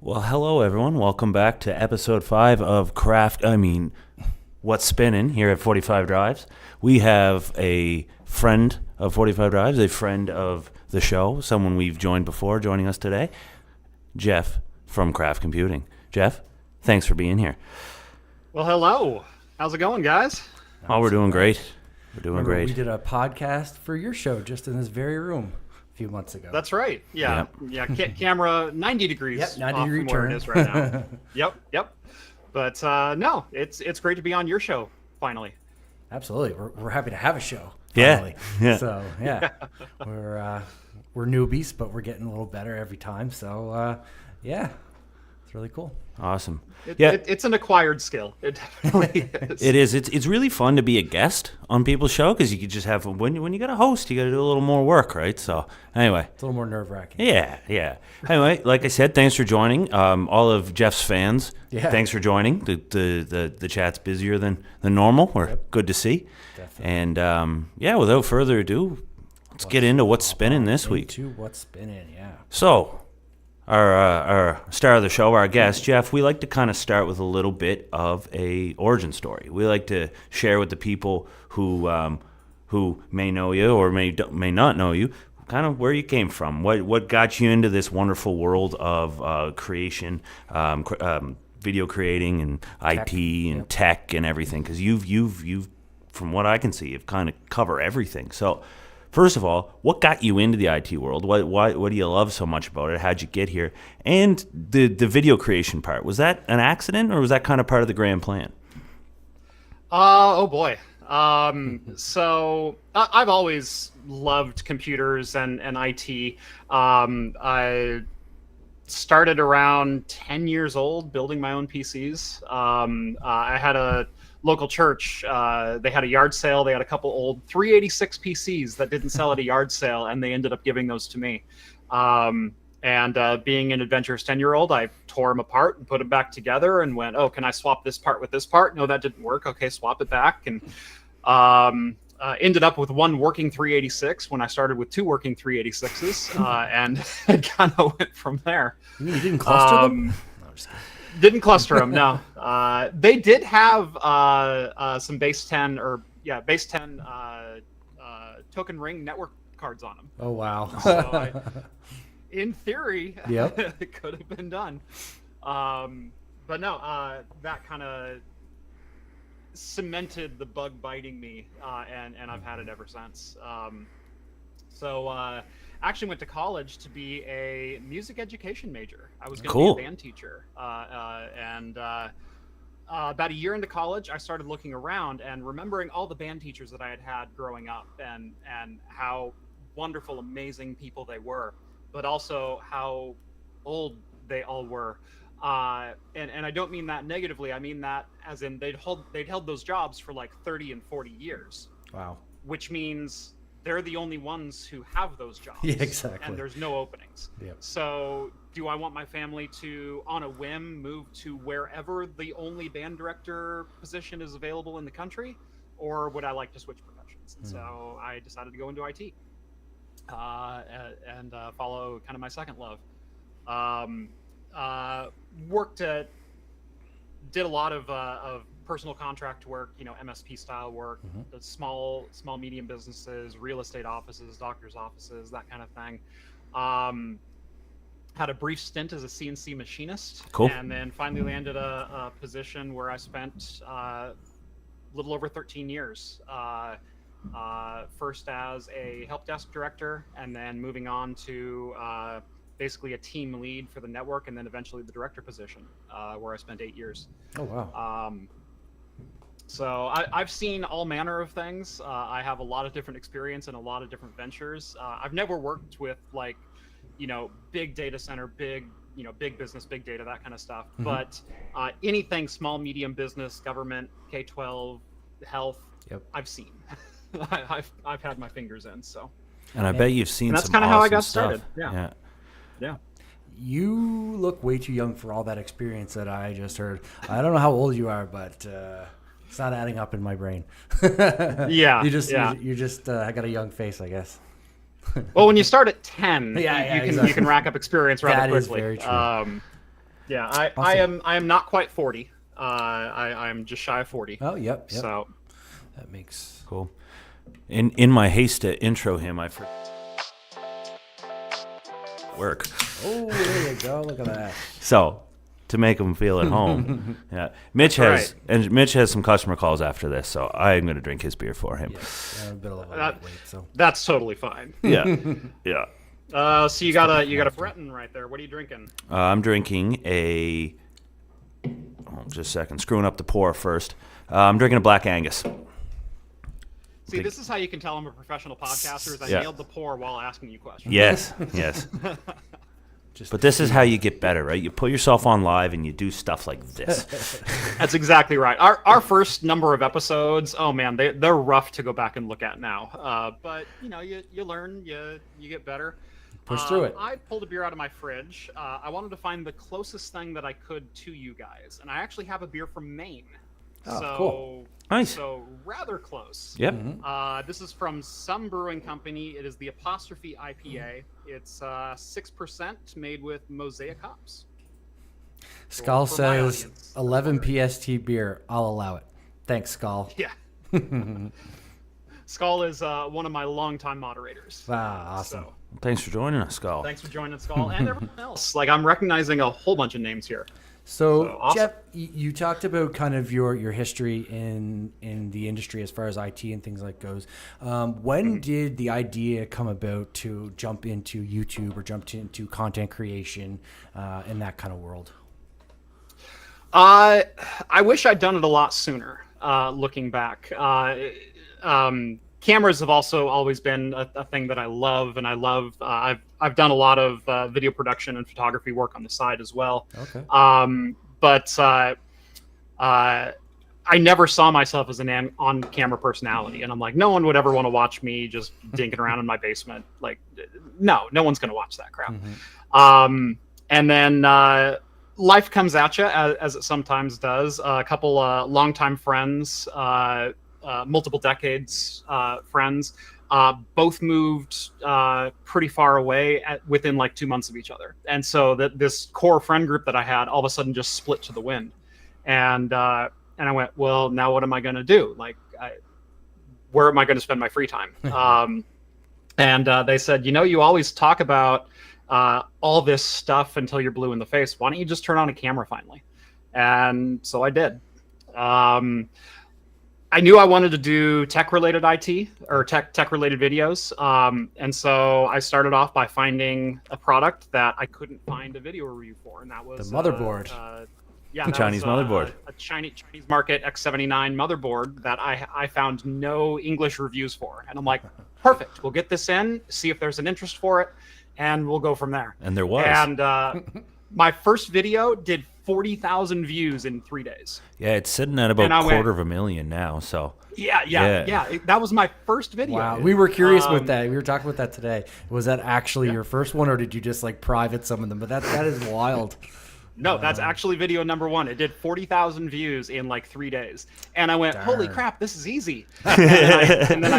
Well, hello everyone. Welcome back to episode 5 of What's Spinnin' here at 45Drives. We have a friend of 45Drives, a friend of the show, someone we've joined before, joining us today, Jeff from Craft Computing. Jeff, thanks for being here. Well, hello. How's it going, guys? Oh, we're doing great. We're doing Remember, great. We did a podcast for your show just in this very room a few months ago. That's right. Yeah. Camera 90 degrees. Yep, 90 off degree from where turn. it is right now. Yep. But no, it's great to be on your show finally. Absolutely. We're happy to have a show. Finally. Yeah. So we're newbies, but we're getting a little better every time. So it's really cool. Awesome. It's an acquired skill. It definitely is. It is. It's really fun to be a guest on people's show because you could just have when you got a host, you got to do a little more work, right? So anyway, It's a little more nerve-wracking. yeah. Anyway, like I said, thanks for joining. All of Jeff's fans, thanks for joining. The chat's busier than normal. We're good to see. Definitely. And without further ado, let's get into what's spinning this week. What's spinning? Yeah. So, our star of the show, our guest, Jeff, we like to kind of start with a little bit of a origin story. We like to share with the people who may know you or may not know you, kind of where you came from, what got you into this wonderful world of creation, video creating and Tech. IT and tech and everything, because you've, from what I can see, you've kind of cover everything. So, first of all, what got you into the IT world? What do you love so much about it? How'd you get here? And the video creation part, was that an accident or was that kind of part of the grand plan? Oh boy. So I've always loved computers and IT. I started around 10 years old building my own PCs. I had a local church. They had a yard sale. They had a couple old 386 PCs that didn't sell at a yard sale, and they ended up giving those to me. And being an adventurous 10-year-old, I tore them apart and put them back together and went, oh, can I swap this part with this part? No, that didn't work. Okay, swap it back. And ended up with one working 386 when I started with two working 386s, and it kind of went from there. You didn't cluster them? No, I'm just kidding. Didn't cluster them, no. They did have some base 10 token ring network cards on them. Oh, wow. So in theory, Yep. it could have been done. But no, that kind of cemented the bug biting me, and I've had it ever since. Actually went to college to be a music education major. I was going to be a band teacher. And about a year into college, I started looking around and remembering all the band teachers that I had had growing up and how wonderful, amazing people they were, but also how old they all were. And I don't mean that negatively. I mean that as in they'd held those jobs for like 30 and 40 years. Wow. Which means they're the only ones who have those jobs. Yeah, exactly. And there's no openings. Yep. So do I want my family to, on a whim, move to wherever the only band director position is available in the country? Or would I like to switch professions? And so I decided to go into IT and follow kind of my second love. Did a lot of personal contract work, MSP style work, the small, medium businesses, real estate offices, doctors' offices, that kind of thing. Had a brief stint as a CNC machinist, Cool. and then finally landed a position where I spent a little over 13 years. First as a help desk director, and then moving on to basically a team lead for the network, and then eventually the director position, where I spent 8 years. Oh, wow. So I've seen all manner of things. I have a lot of different experience in a lot of different ventures. I've never worked with big data center, big business, big data, that kind of stuff. But anything small, medium business, government, K-12, health, I've seen. I've had my fingers in. So. And I bet you've seen that's some kind of awesome how I got stuff. started. Yeah. You look way too young for all that experience that I just heard. I don't know how old you are, but it's not adding up in my brain. Yeah. You just I got a young face, I guess. Well, when you start at 10, exactly. you can rack up experience rather That quickly. Is very true. Awesome. I am not quite 40. I am just shy of 40. Oh, yep. So that makes cool. In my haste to intro him, I forgot work. Oh, there you go. Look at that. So, to make him feel at home, Mitch has some customer calls after this, so I'm going to drink his beer for him. Yeah, a bit of a lightweight, so that's totally fine. Yeah. So you got a Breton right there. What are you drinking? I'm drinking a. Just a second. Screwing up the pour first. I'm drinking a Black Angus. See, this is how you can tell I'm a professional podcaster. Is I nailed the pour while asking you questions. Yes. But this is how you get better, right? You put yourself on live and you do stuff like this. That's exactly right. Our first number of episodes, oh man, they're rough to go back and look at now. But you learn, you get better. Push through it. I pulled a beer out of my fridge. I wanted to find the closest thing that I could to you guys, and I actually have a beer from Maine. Oh, cool. Nice. So rather close. Yep. This is from some brewing company. It is the Apostrophe IPA. It's 6% made with Mosaic hops. Skull For my says audience, 11 PST beer. I'll allow it. Thanks, Skull. Yeah. Skull is one of my longtime moderators. Wow, awesome. So, Thanks for joining us, Skull. thanks for joining Skull and everyone else. Like, I'm recognizing a whole bunch of names here. So awesome. Jeff, you talked about kind of your history in the industry as far as IT and things like goes. When did the idea come about to jump into YouTube or jump into content creation in that kind of world? I wish I'd done it a lot sooner. Looking back, cameras have also always been a thing that I love, and I've done a lot of video production and photography work on the side as well. Okay. But I never saw myself as an on-camera personality, and I'm like, no one would ever want to watch me just dinking around in my basement. Like, no one's going to watch that crap. And then life comes at you as it sometimes does. A couple longtime friends. Multiple decades friends, both moved pretty far away within like 2 months of each other. And so this core friend group that I had all of a sudden just split to the wind. And I went, well, now what am I going to do? Like, where am I going to spend my free time? And they said, you always talk about all this stuff until you're blue in the face. Why don't you just turn on a camera finally? And so I did. I knew I wanted to do tech-related IT or tech-related videos, and so I started off by finding a product that I couldn't find a video review for, and that was the motherboard. The Chinese motherboard, a Chinese market X79 motherboard that I found no English reviews for, and I'm like, perfect. We'll get this in, see if there's an interest for it, and we'll go from there. And there was. And my first video did 40,000 views in 3 days. Yeah, it's sitting at about 250,000 now. So yeah. That was my first video. Wow, we were curious about that. We were talking about that today. Was that actually your first one, or did you just like private some of them? But that is wild. No, that's actually video number one. It did 40,000 views in like 3 days, and I went, "Holy crap, this is easy!" And then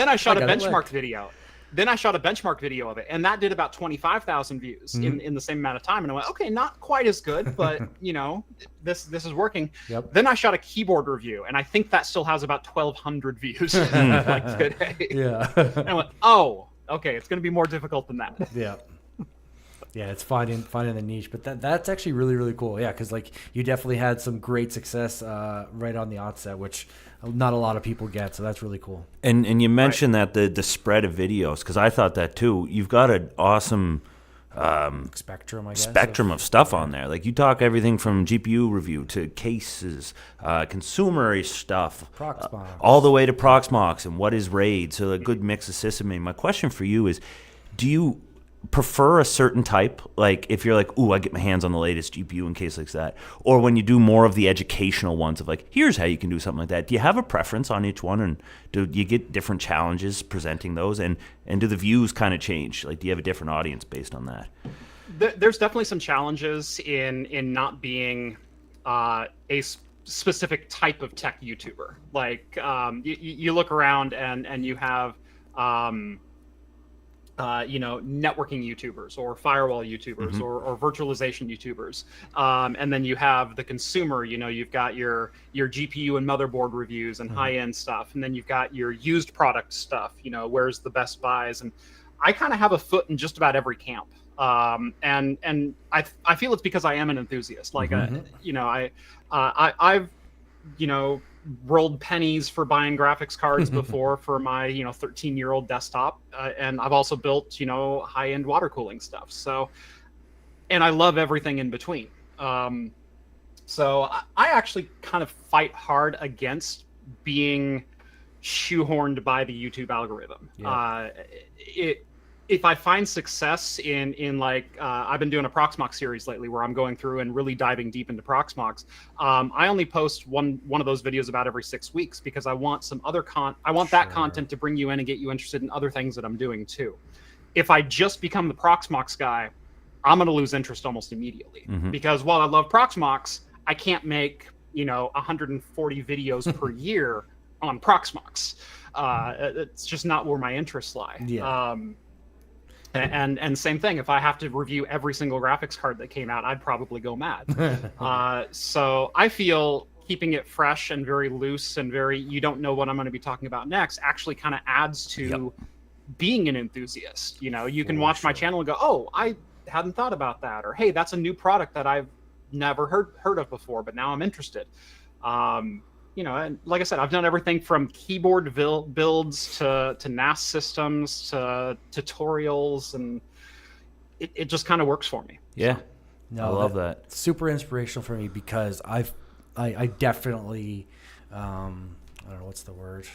I shot a benchmark video. Then I shot a benchmark video of it, and that did about 25,000 views Mm-hmm. in the same amount of time. And I went, okay, not quite as good, but this is working. Yep. Then I shot a keyboard review, and I think that still has about 1,200 views like today. Yeah. And I went, oh, okay, it's going to be more difficult than that. Yeah. Yeah, it's finding the niche, but that's actually really, really cool. Yeah, because like you definitely had some great success right on the onset, which not a lot of people get. So that's really cool. And you mentioned that the spread of videos, because I thought that too. You've got an awesome Spectrum, I guess. spectrum of stuff on there. Like you talk everything from GPU review to cases, consumer stuff, Proxmox. all the way to Proxmox and what is RAID. So a good mix of system. My question for you is, do you prefer a certain type, like if you're like, ooh, I get my hands on the latest GPU in case like that, or when you do more of the educational ones of like, here's how you can do something like that? Do you have a preference on each one, and do you get different challenges presenting those, and do the views kind of change? Like, do you have a different audience based on that? There's definitely some challenges in not being specific type of tech YouTuber. Like you look around and you have networking YouTubers or firewall YouTubers or virtualization YouTubers. And then you have the consumer, you've got your GPU and motherboard reviews and high-end stuff. And then you've got your used product stuff, where's the best buys. And I kind of have a foot in just about every camp. And I feel it's because I am an enthusiast. Like, I've, rolled pennies for buying graphics cards before for my 13-year-old desktop, and I've also built high-end water cooling stuff, so, and I love everything in between. So I actually kind of fight hard against being shoehorned by the YouTube algorithm. If I find success in like I've been doing a Proxmox series lately where I'm going through and really diving deep into Proxmox. I only post one of those videos about every 6 weeks because I want some other that content to bring you in and get you interested in other things that I'm doing too. If I just become the Proxmox guy, I'm going to lose interest almost immediately because while I love Proxmox, I can't make 140 videos per year on Proxmox. It's just not where my interests lie. Yeah. And same thing, if I have to review every single graphics card that came out, I'd probably go mad. So I feel keeping it fresh and very loose and you don't know what I'm going to be talking about next actually kind of adds to being an enthusiast. You can watch my channel and go, oh, I hadn't thought about that. Or, hey, that's a new product that I've never heard of before, but now I'm interested. And like I said, I've done everything from keyboard builds to NAS systems to tutorials, and it just kind of works for me. Yeah, No, I love that. Super inspirational for me because I definitely I don't know what's the word.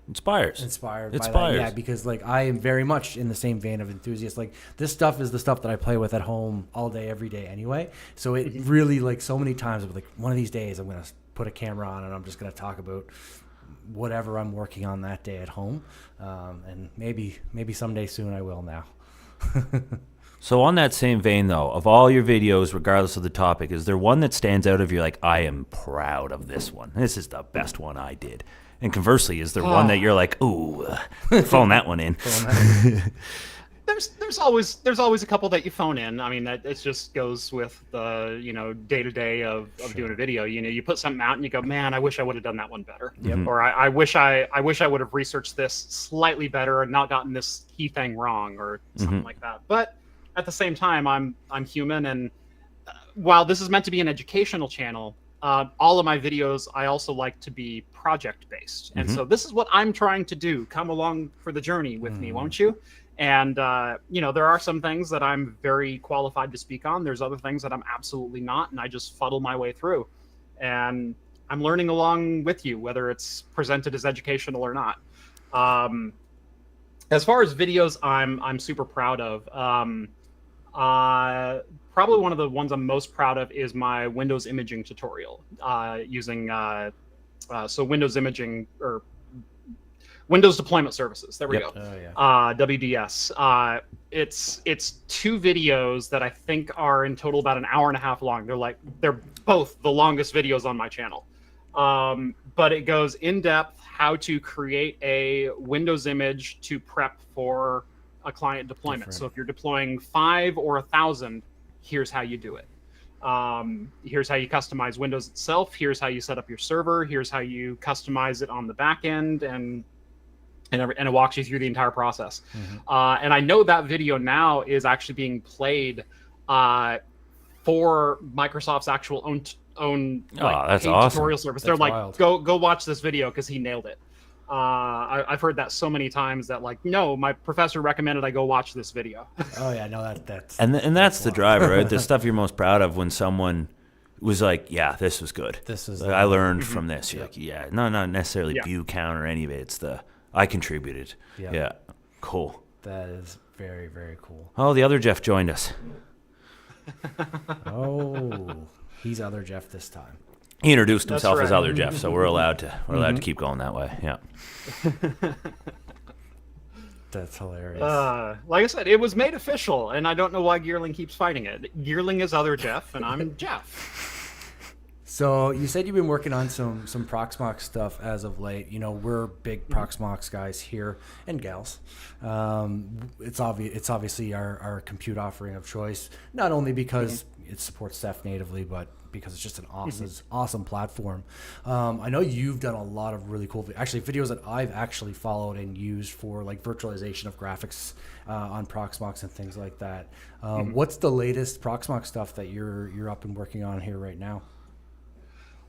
Inspired By Inspires. that. Yeah, because like I am very much in the same vein of enthusiast. Like this stuff is the stuff that I play with at home all day, every day anyway. So it really, like, so many times I'm like, one of these days I'm gonna put a camera on and I'm just gonna talk about whatever I'm working on that day at home. And maybe someday soon I will now. So on that same vein, though, of all your videos, regardless of the topic, is there one that stands out of you like, I am proud of this one? This is the best one I did. And conversely, is there one that you're like, ooh, phone that one in? There's always a couple that you phone in. I mean, that it just goes with the day to day of doing a video. You put something out and you go, man, I wish I would have done that one better. Yep. Or I wish I would have researched this slightly better and not gotten this key thing wrong or something like that. But at the same time, I'm human, and while this is meant to be an educational channel, all of my videos I also like to be project based, and so this is what I'm trying to do. Come along for the journey with me, won't you? And there are some things that I'm very qualified to speak on. There's other things that I'm absolutely not, and I just fuddle my way through. And I'm learning along with you, whether it's presented as educational or not. As far as videos, I'm super proud of. Probably one of the ones I'm most proud of is my Windows imaging tutorial using Windows imaging or Windows Deployment Services. There we go. Oh, yeah. WDS. It's 2 videos that I think are in total about an hour and a half long. They're both the longest videos on my channel. But it goes in depth how to create a Windows image to prep for a client deployment. So if you're deploying 5 or 1,000, here's how you do it. Here's how you customize Windows itself. Here's how you set up your server. Here's how you customize it on the back end, and it walks you through the entire process. And I know that video now is actually being played for Microsoft's actual own that's paid awesome. tutorial service. That's They're wild. like, go watch this video because he nailed it. I've heard that so many times that like, no, my professor recommended I go watch this video. Oh yeah, no, that's And that's the driver, right? The stuff you're most proud of when someone was like, yeah, this was good. This is Like, I learned from this. You're like, yeah, no, not necessarily view count or any of it. It's I contributed. Yeah. Yeah. Cool. that is very, very cool. Oh, the other Jeff joined us. Oh, he's other Jeff this time. He introduced That's himself as right. other Jeff, so we're allowed to keep going that way. Yeah. That's hilarious. Like I said, it was made official, and I don't know why Gearling keeps fighting it. Gearling is other Jeff, and I'm Jeff. So you said you've been working on some Proxmox stuff as of late. You know, we're big Proxmox guys here and gals. It's obviously our compute offering of choice, not only because it supports Ceph natively, but because it's just an awesome platform. I know you've done a lot of really cool, videos that I've actually followed and used for like virtualization of graphics on Proxmox and things like that. What's the latest Proxmox stuff that you're up and working on here right now?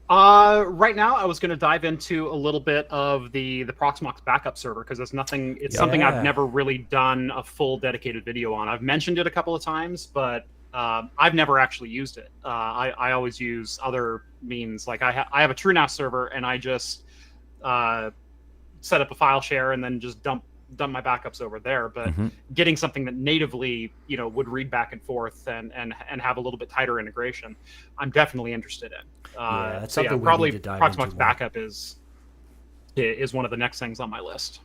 Right now, I was going to dive into a little bit of the Proxmox backup server because it's something I've never really done a full dedicated video on. I've mentioned it a couple of times, but I've never actually used it. I always use other means. Like I have a TrueNAS server, and I just set up a file share and then just dump my backups over there. But getting something that natively, would read back and forth and have a little bit tighter integration, I'm definitely interested in. That's something we probably need to dive Proxmox into more. backup is one of the next things on my list.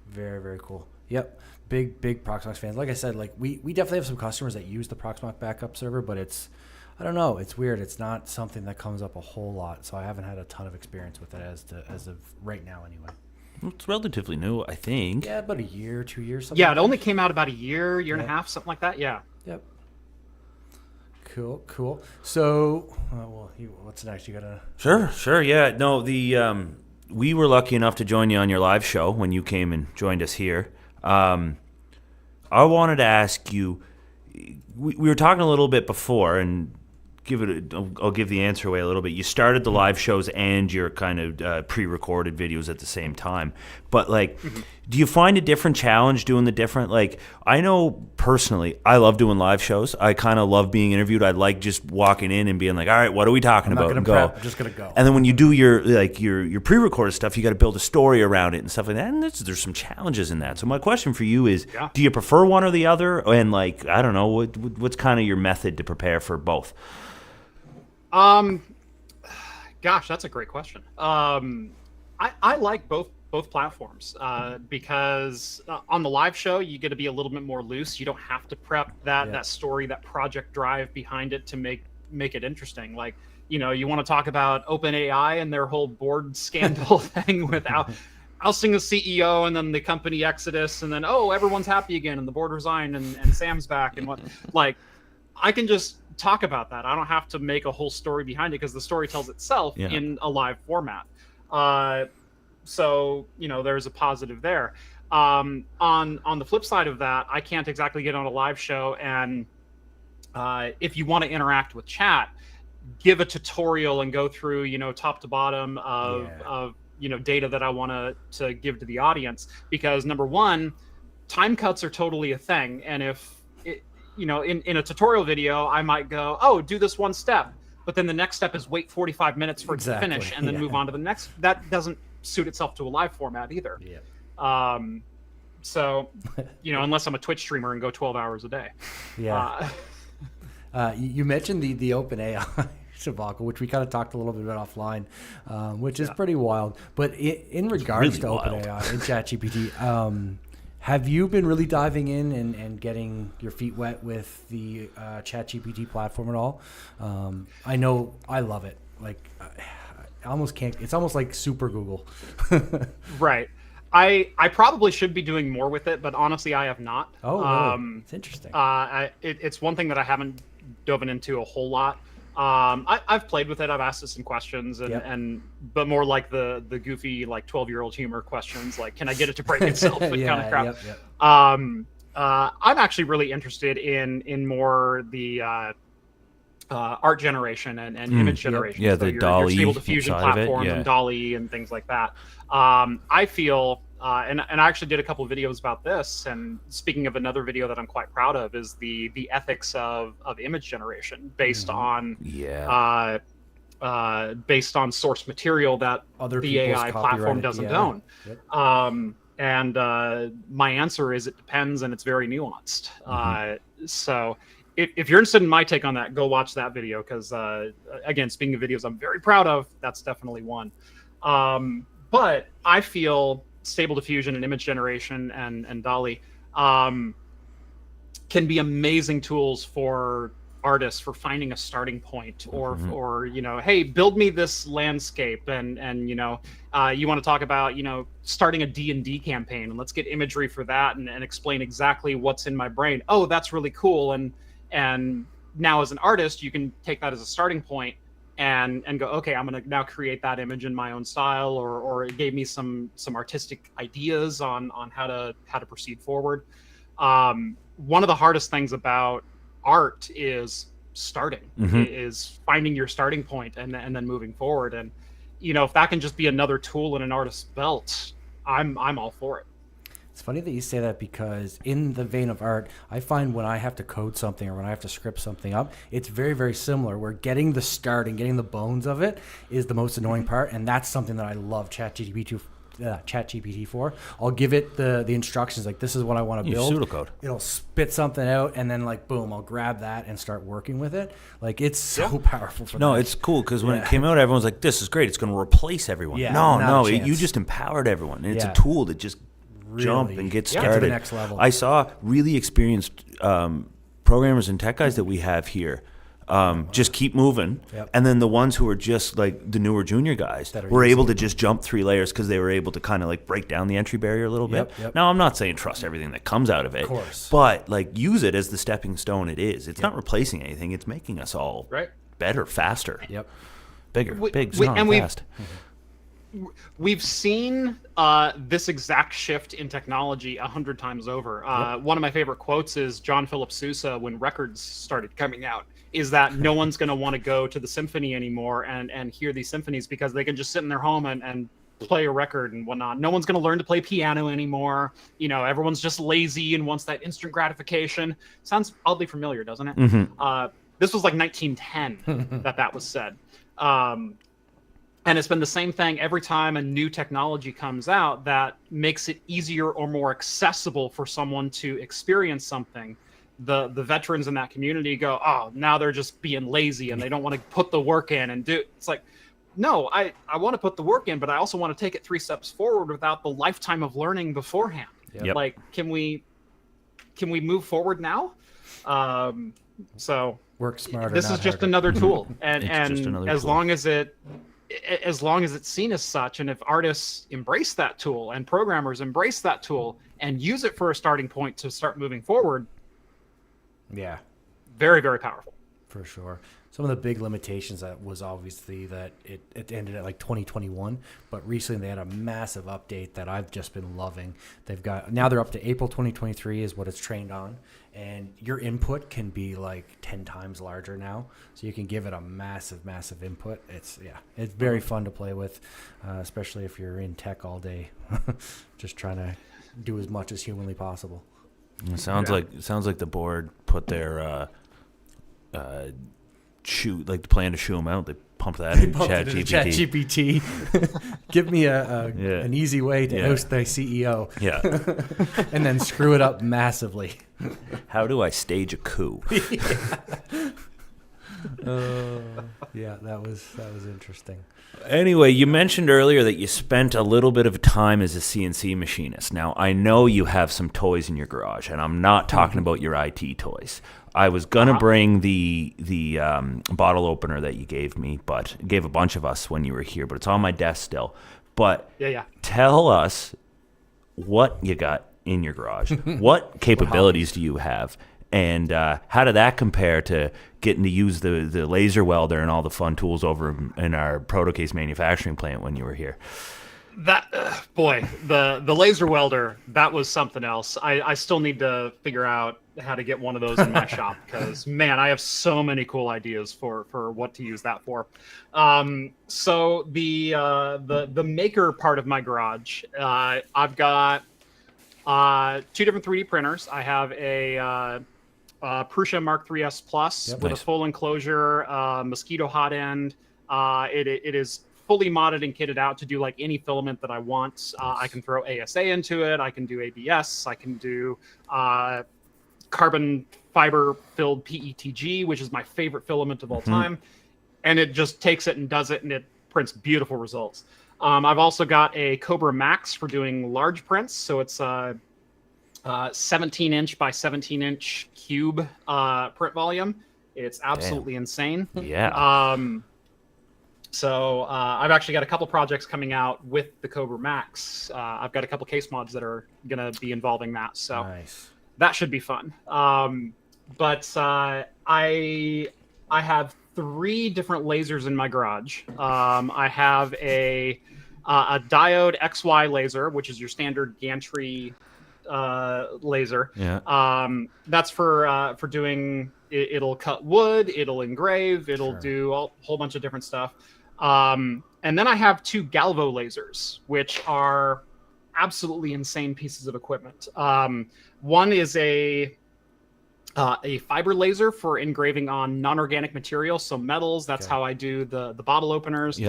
Very, very cool. Yep. Big Proxmox fans. Like I said, like we definitely have some customers that use the Proxmox backup server, but I don't know, it's weird. It's not something that comes up a whole lot, so I haven't had a ton of experience with it as of right now anyway. It's relatively new, I think. Yeah, about a year, 2 years. Something Yeah, like it only came out about a year and a Yeah. half, something like that. Yeah. Yep. Cool. So, what's next? You gotta. Sure. Yeah. No, we were lucky enough to join you on your live show when you came and joined us here. I wanted to ask you. We were talking a little bit before, and I'll give the answer away a little bit. You started the live shows and your kind of pre-recorded videos at the same time. But do you find a different challenge doing the different? Like, I know personally, I love doing live shows. I kind of love being interviewed. I like just walking in and being like, all right, what are we talking about? And go. I'm just gonna go. And then when you do your pre-recorded stuff, you got to build a story around it and stuff like that. And there's some challenges in that. So my question for you is, do you prefer one or the other? And I don't know, what's kind of your method to prepare for both? Gosh, that's a great question. I like both platforms because on the live show you get to be a little bit more loose. You don't have to prep that story, that project drive behind it to make it interesting. Like, you want to talk about OpenAI and their whole board scandal thing without ousting the CEO and then the company exodus and then everyone's happy again and the board resigned and Sam's back and what I can just talk about that. I don't have to make a whole story behind it because the story tells itself in a live format. So there's a positive there. On the flip side of that, I can't exactly get on a live show and if you want to interact with chat, give a tutorial and go through top to bottom of data that I want to give to the audience, because number one, time cuts are totally a thing, and if in a tutorial video, I might go, do this one step, but then the next step is wait 45 minutes for it to finish and then move on to the next. That doesn't suit itself to a live format either. Yeah. So, unless I'm a Twitch streamer and go 12 hours a day. Yeah. You mentioned the OpenAI debacle, which we kind of talked a little bit about offline, which is pretty wild. But in regards really to OpenAI and ChatGPT, have you been really diving in and getting your feet wet with the ChatGPT platform at all? I know I love it. Like, almost can't. It's almost like super Google. Right. I probably should be doing more with it, but honestly, I have not. Oh, really? It's interesting. It's one thing that I haven't dove into a whole lot. I've played with it. I've asked it some questions, but more like the goofy like 12-year-old humor questions, like can I get it to break itself and kind of crap. Yep. I'm actually really interested in more the art generation and image generation. Yeah, so the your DALL-E Stable Diffusion side of it, platforms yeah. and DALL-E and things like that. I feel, and I actually did a couple of videos about this. And speaking of another video that I'm quite proud of is the ethics of image generation based on based on source material that Other the AI people's platform copyrighted- doesn't yeah. own. Yep. And my answer is it depends, and it's very nuanced. So if you're interested in my take on that, go watch that video because, again, speaking of videos I'm very proud of, that's definitely one. But I feel Stable Diffusion and image generation and DALL-E can be amazing tools for artists for finding a starting point, or you know, hey, build me this landscape, and you know, you want to talk about, you know, starting a D&D campaign, and let's get imagery for that and explain exactly what's in my brain. Oh, that's really cool. And now as an artist, you can take that as a starting point and go, okay, I'm going to now create that image in my own style, or it gave me some artistic ideas on how to proceed forward. One of the hardest things about art is starting, is finding your starting point and then moving forward. And, you know, if that can just be another tool in an artist's belt, I'm all for it. It's funny that you say that because in the vein of art, I find when I have to code something or when I have to script something up, it's very, very similar. Where getting the start and getting the bones of it is the most annoying part, and that's something that I love ChatGPT for. I'll give it the instructions, like this is what I want to build. Pseudocode. It'll spit something out, and then like boom, I'll grab that and start working with it. Like it's so powerful for No, that. it's cool because when it came out, everyone's like, "This is great. It's going to replace everyone." Yeah, no, not a you chance. just empowered everyone. And it's Yeah. a tool that just jump Really and get get to the started. next level. I saw really experienced programmers and tech guys that we have here. Just keep moving, Yep. and then the ones who are just like the newer junior guys That are were able easy. to just jump 3 layers because they were able to kind of like break down the entry barrier a little bit. Yep. Now, I'm not saying trust everything that comes out of it, course. but like use it as the stepping stone it is. It's not replacing anything. It's making us all Right. better, faster, Yep. bigger, We- big, we- strong, and we've- fast. We've seen this exact shift in technology 100 times over. One of my favorite quotes is John Philip Sousa, when records started coming out, is that no one's going to want to go to the symphony anymore and hear these symphonies because they can just sit in their home and play a record and whatnot. No one's going to learn to play piano anymore. You know, everyone's just lazy and wants that instant gratification. Sounds oddly familiar, doesn't it? This was like 1910 that was said. And it's been the same thing every time a new technology comes out that makes it easier or more accessible for someone to experience something. The veterans in that community go, oh, now they're just being lazy and they don't want to put the work in and do. It's like, no, I want to put the work in, but I also want to take it 3 steps forward without the lifetime of learning beforehand. Yep. Like, can we move forward now? So Work smarter. this not is just harder. another tool, and It's just another as tool. long as it's seen as such, and if artists embrace that tool and programmers embrace that tool and use it for a starting point to start moving forward, Yeah. very, very powerful. For sure. Some of the big limitations that was obviously that it ended at like 2021, but recently they had a massive update that I've just been loving. Now they're up to April 2023 is what it's trained on, and your input can be like 10 times larger now, so you can give it a massive input. It's very fun to play with, especially if you're in tech all day, just trying to do as much as humanly possible. It sounds like the board put their the plan to shoo them out. They pumped that in ChatGPT. ChatGPT. Give me an easy way to oust the CEO. Yeah. And then screw it up massively. How do I stage a coup? Yeah, that was interesting. Anyway, you mentioned earlier that you spent a little bit of time as a CNC machinist. Now, I know you have some toys in your garage, and I'm not talking about your IT toys. I was gonna bring the bottle opener that you gave me, but gave a bunch of us when you were here. But it's on my desk still. But tell us what you got in your garage. What capabilities do you have? And how did that compare to getting to use the laser welder and all the fun tools over in our Protocase manufacturing plant when you were here? That boy, the laser welder, that was something else. I still need to figure out how to get one of those in my shop because man, I have so many cool ideas for what to use that for. So the maker part of my garage, I've got 2 different 3D printers. I have a Prusa Mark 3S Plus with a full enclosure, mosquito hot end. It is fully modded and kitted out to do like any filament that I want. I can throw ASA into it. I can do ABS. I can do carbon fiber filled PETG, which is my favorite filament of all time. And it just takes it and does it, and it prints beautiful results. I've also got a Cobra Max for doing large prints. So it's 17-inch by 17-inch cube print volume. It's absolutely insane. Yeah. So I've actually got a couple projects coming out with the Cobra Max. I've got a couple case mods that are going to be involving that. So that should be fun. But I have 3 different lasers in my garage. I have a diode XY laser, which is your standard gantry laser. That's for doing. It'll cut wood. It'll engrave. It'll do a whole bunch of different stuff. And then I have 2 Galvo lasers, which are absolutely insane pieces of equipment. One is a fiber laser for engraving on non-organic material, so metals. That's how I do the bottle openers.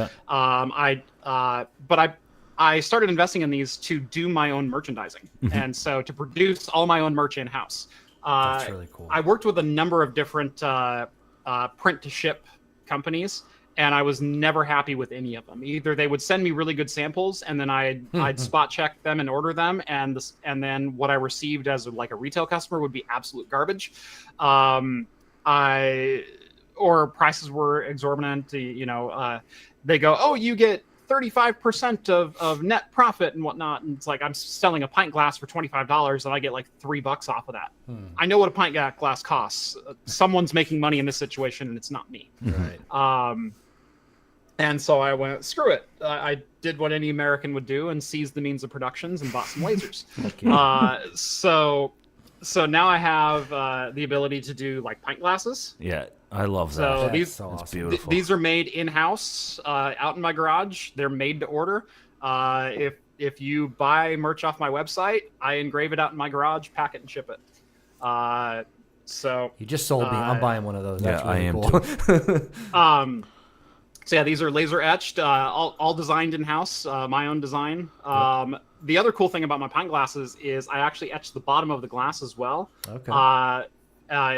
I started investing in these to do my own merchandising, and so to produce all my own merch in-house. That's really cool. I worked with a number of different print-to-ship companies, and I was never happy with any of them. Either they would send me really good samples, and then I'd spot check them and order them, and then what I received as like a retail customer would be absolute garbage. Or prices were exorbitant. They go, oh, you get 35% of net profit and whatnot, and it's like I'm selling a pint glass for $25 and I get like $3 off of that. I know what a pint glass costs. Someone's making money in this situation, and it's not me. And so I went, screw it. I did what any American would do and seized the means of productions and bought some lasers. So now I have the ability to do like pint glasses. Yeah, I love that. So That's beautiful. These are made in-house out in my garage. They're made to order. If you buy merch off my website, I engrave it out in my garage, pack it, and ship it. So you just sold me. I'm buying one of those. Yeah, That's really I am cool. too. So yeah, these are laser etched, all designed in-house, my own design. The other cool thing about my pint glasses is I actually etched the bottom of the glass as well. It's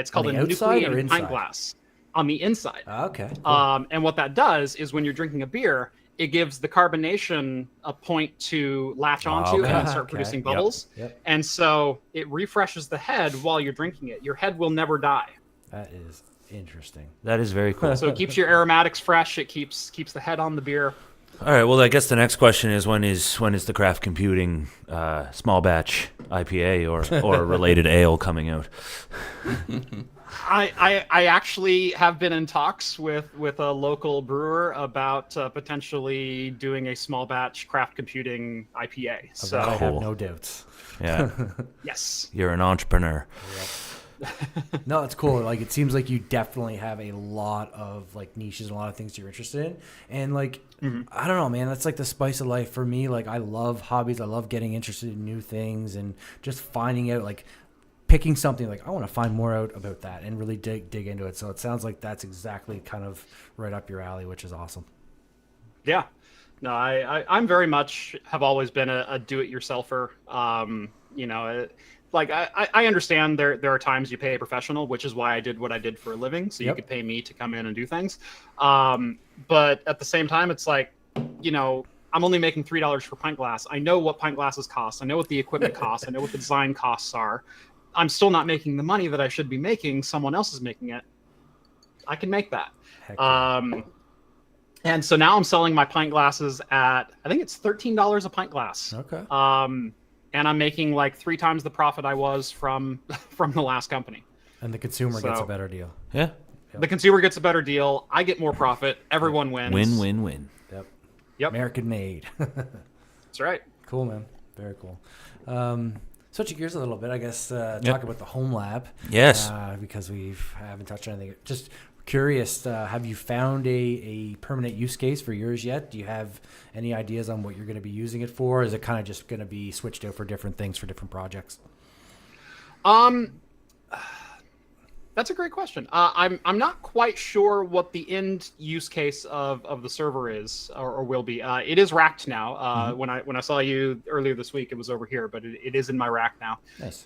called a nucleated pint glass on the inside. Okay. Cool. And what that does is when you're drinking a beer, it gives the carbonation a point to latch onto and start producing bubbles. And so it refreshes the head while you're drinking it. Your head will never die. That is interesting. That is very cool. So it keeps your aromatics fresh. It keeps the head on the beer. All right. Well, I guess the next question is when is the Craft Computing small batch IPA or related ale coming out? I actually have been in talks with a local brewer about potentially doing a small batch Craft Computing IPA. So I have no doubts. Yeah. Yes. You're an entrepreneur. No, it's cool. Like, it seems like you definitely have a lot of like niches and a lot of things you're interested in. And like, I don't know, man, that's like the spice of life for me. Like, I love hobbies. I love getting interested in new things and just finding out, like picking something like I want to find more out about that and really dig into it. So it sounds like that's exactly kind of right up your alley, which is awesome. Yeah. No, I'm very much have always been a do-it-yourselfer. I understand there are times you pay a professional, which is why I did what I did for a living. So you could pay me to come in and do things. But at the same time, it's like, I'm only making $3 for pint glass. I know what pint glasses cost. I know what the equipment costs. I know what the design costs are. I'm still not making the money that I should be making. Someone else is making it. I can make that. And so now I'm selling my pint glasses at, I think it's $13 a pint glass. Okay. And I'm making like 3 times the profit I was from the last company. And the consumer gets a better deal. Yeah. The consumer gets a better deal. I get more profit. Everyone wins. Win, win, win. Yep. American made. That's right. Cool, man. Very cool. Switching gears a little bit, I guess, talk about the home lab. Yes. Because we haven't touched on anything. Just curious, have you found a permanent use case for yours yet? Do you have any ideas on what you're going to be using it for? Or is it kind of just going to be switched out for different things for different projects? That's a great question. I'm not quite sure what the end use case of the server is or will be. It is racked now. When I saw you earlier this week, it was over here, but it is in my rack now. Nice.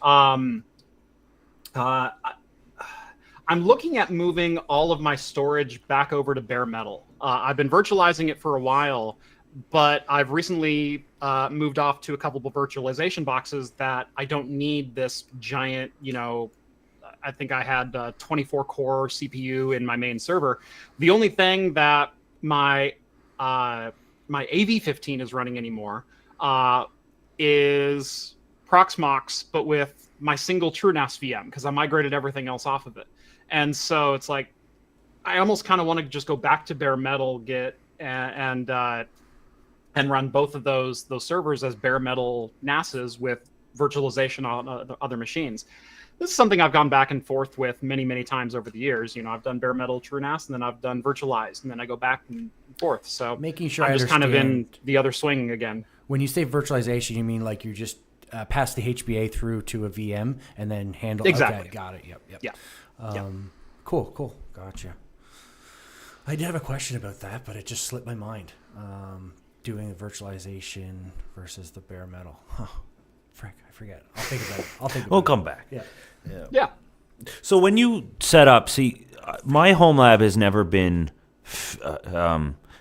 I'm looking at moving all of my storage back over to bare metal. I've been virtualizing it for a while, but I've recently moved off to a couple of virtualization boxes that I don't need this giant, I think I had a 24-core CPU in my main server. The only thing that my AV15 is running anymore is Proxmox, but with my single TrueNAS VM, because I migrated everything else off of it. And so it's like, I almost kind of want to just go back to bare metal, and run both of those servers as bare metal NASs with virtualization on other machines. This is something I've gone back and forth with many, many times over the years. I've done bare metal TrueNAS, and then I've done virtualized, and then I go back and forth. So making sure I'm I just kind of in understand. the other swing again. When you say virtualization, you mean like you just pass the HBA through to a VM and then handle. Exactly. Okay, got it. Yep. Yeah. Cool. Gotcha. I did have a question about that, but it just slipped my mind. Doing the virtualization versus the bare metal. Huh. Frick, I forget. I'll think about it. We'll come back. Yeah. So when you set up, my home lab has never been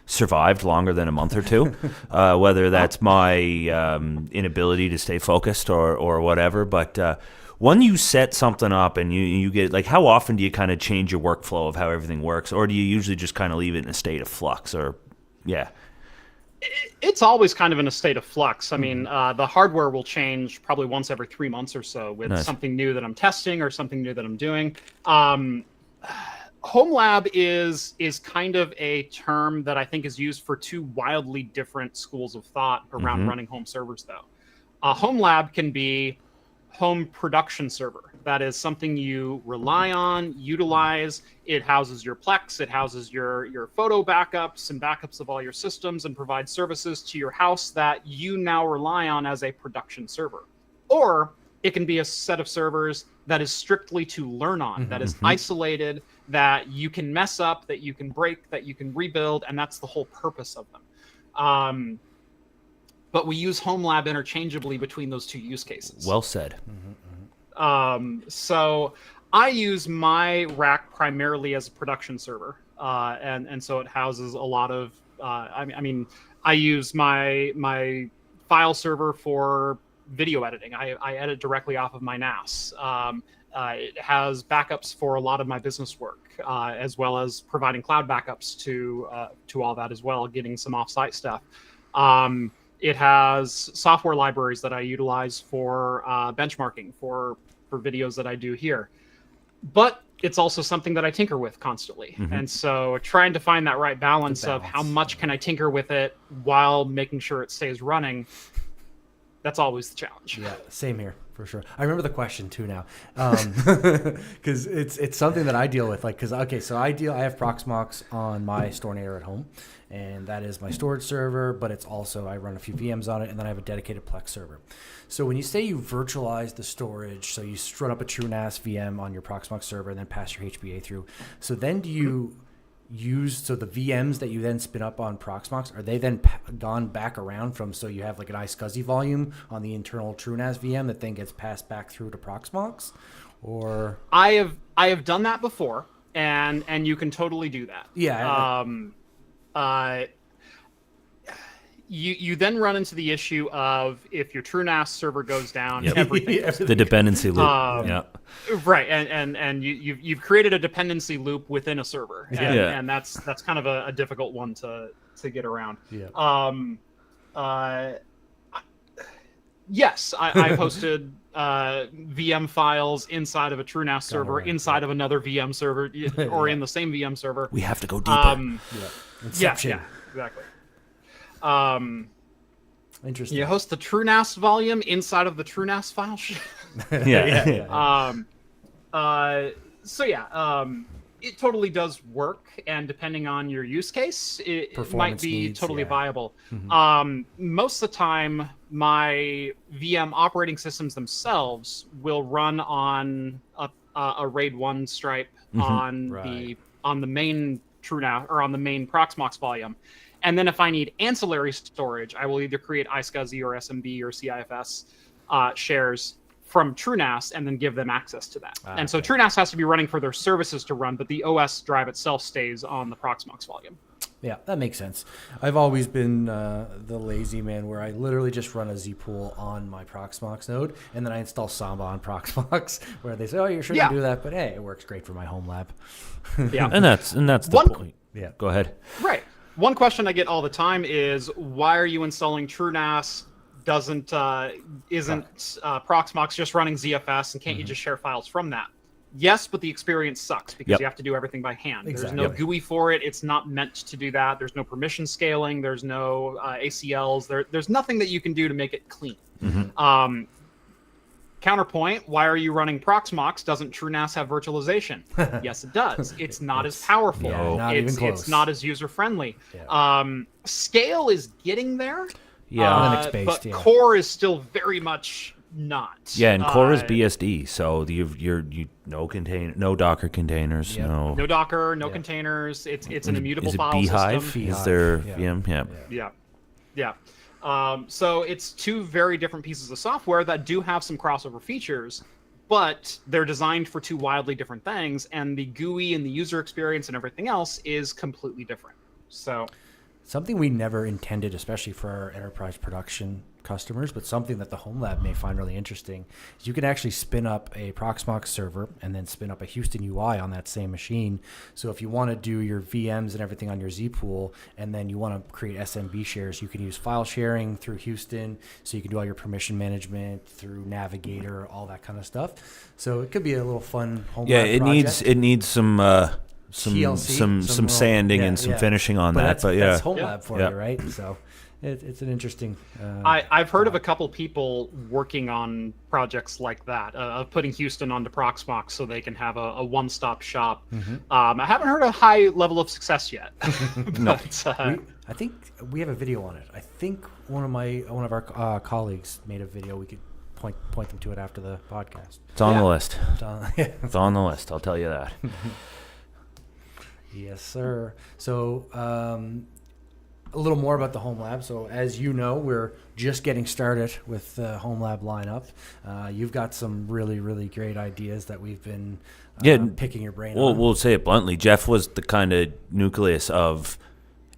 survived longer than a month or two, whether that's my inability to stay focused or whatever. But when you set something up and you get, like, how often do you kind of change your workflow of how everything works? Or do you usually just kind of leave it in a state of flux? Or, yeah. It's always kind of in a state of flux. I mean, the hardware will change probably once every 3 months or so with something new that I'm testing or something new that I'm doing. Home lab is kind of a term that I think is used for 2 wildly different schools of thought around running home servers, though. Home lab can be home production server. That is something you rely on, utilize. It houses your Plex, it houses your photo backups and backups of all your systems, and provides services to your house that you now rely on as a production server. Or it can be a set of servers that is strictly to learn on, that is isolated, that you can mess up, that you can break, that you can rebuild, and that's the whole purpose of them. But we use home lab interchangeably between those 2 use cases. Well said. So I use my rack primarily as a production server, and so it houses a lot of. I use my file server for video editing. I edit directly off of my NAS. It has backups for a lot of my business work, as well as providing cloud backups to all that as well, getting some offsite stuff. It has software libraries that I utilize for benchmarking for videos that I do here. But it's also something that I tinker with constantly. And so trying to find that right balance of how much can I tinker with it while making sure it stays running, that's always the challenge. Yeah, same here. For sure. I remember the question too now, because it's something that I deal with. Like, so I have Proxmox on my Stornator at home, and that is my storage server. But it's also, I run a few VMs on it, and then I have a dedicated Plex server. So when you say you virtualize the storage, so you run up a TrueNAS VM on your Proxmox server and then pass your HBA through. So then do you used, so the VMs that you then spin up on Proxmox, are they then gone back around from, so you have like an iSCSI volume on the internal TrueNAS VM that then gets passed back through to Proxmox? Or I have done that before, and you can totally do that. Yeah. You then run into the issue of if your TrueNAS server goes down, everything goes The dependency loop. right, and you've created a dependency loop within a server, and that's kind of a difficult one to get around. Yes, I've hosted VM files inside of a TrueNAS server, inside of another VM server, or in the same VM server. We have to go deeper. Yeah, exactly. Interesting. You host the TrueNAS volume inside of the TrueNAS file. It totally does work, and depending on your use case, it might be totally viable. Most of the time, my VM operating systems themselves will run on a RAID 1 stripe on the main TrueNAS or on the main Proxmox volume. And then if I need ancillary storage, I will either create iSCSI or SMB or CIFS shares from TrueNAS and then give them access to that. And so TrueNAS has to be running for their services to run, but the OS drive itself stays on the Proxmox volume. Yeah, that makes sense. I've always been the lazy man where I literally just run a zpool on my Proxmox node, and then I install Samba on Proxmox, where they say, "Oh, you shouldn't do that," but hey, it works great for my home lab. and that's the point. Yeah, go ahead. Right. One question I get all the time is, why are you installing TrueNAS? Isn't Proxmox just running ZFS, and can't you just share files from that? Yes, but the experience sucks because you have to do everything by hand. Exactly. There's no GUI for it. It's not meant to do that. There's no permission scaling. There's no ACLs. There's nothing that you can do to make it clean. Counterpoint, why are you running Proxmox? Doesn't TrueNAS have virtualization? Yes, it does. It's not as powerful. It's not as user-friendly. Scale is getting there. But Core is still very much not. Yeah, and Core is BSD, so no Docker containers, no Docker, no containers. It's an immutable file Beehive? system. Is there VM? Yeah. So it's two very different pieces of software that do have some crossover features, but they're designed for two wildly different things, and the GUI and the user experience and everything else is completely different. So something we never intended, especially for our enterprise production customers, but something that the home lab may find really interesting, is you can actually spin up a Proxmox server and then spin up a Houston UI on that same machine. So if you want to do your VMs and everything on your zpool, and then you want to create SMB shares, you can use file sharing through Houston, so you can do all your permission management through Navigator, all that kind of stuff. So it could be a little fun home lab project. It needs some TLC, some sanding and some finishing on that, but that's home lab for you, right? So it's an interesting. I've heard of a couple people working on projects like that, of putting Houston onto Proxmox so they can have a one-stop shop. I haven't heard a high level of success yet. But, I think we have a video on it. I think one of our colleagues made a video. We could point them to it after the podcast. It's on the list. It's on the list. I'll tell you that. Yes, sir. So a little more about the home lab. So as you know, we're just getting started with the home lab lineup. You've got some really, really great ideas that we've been picking your brain on. We'll say it bluntly. Jeff was the kind of nucleus of,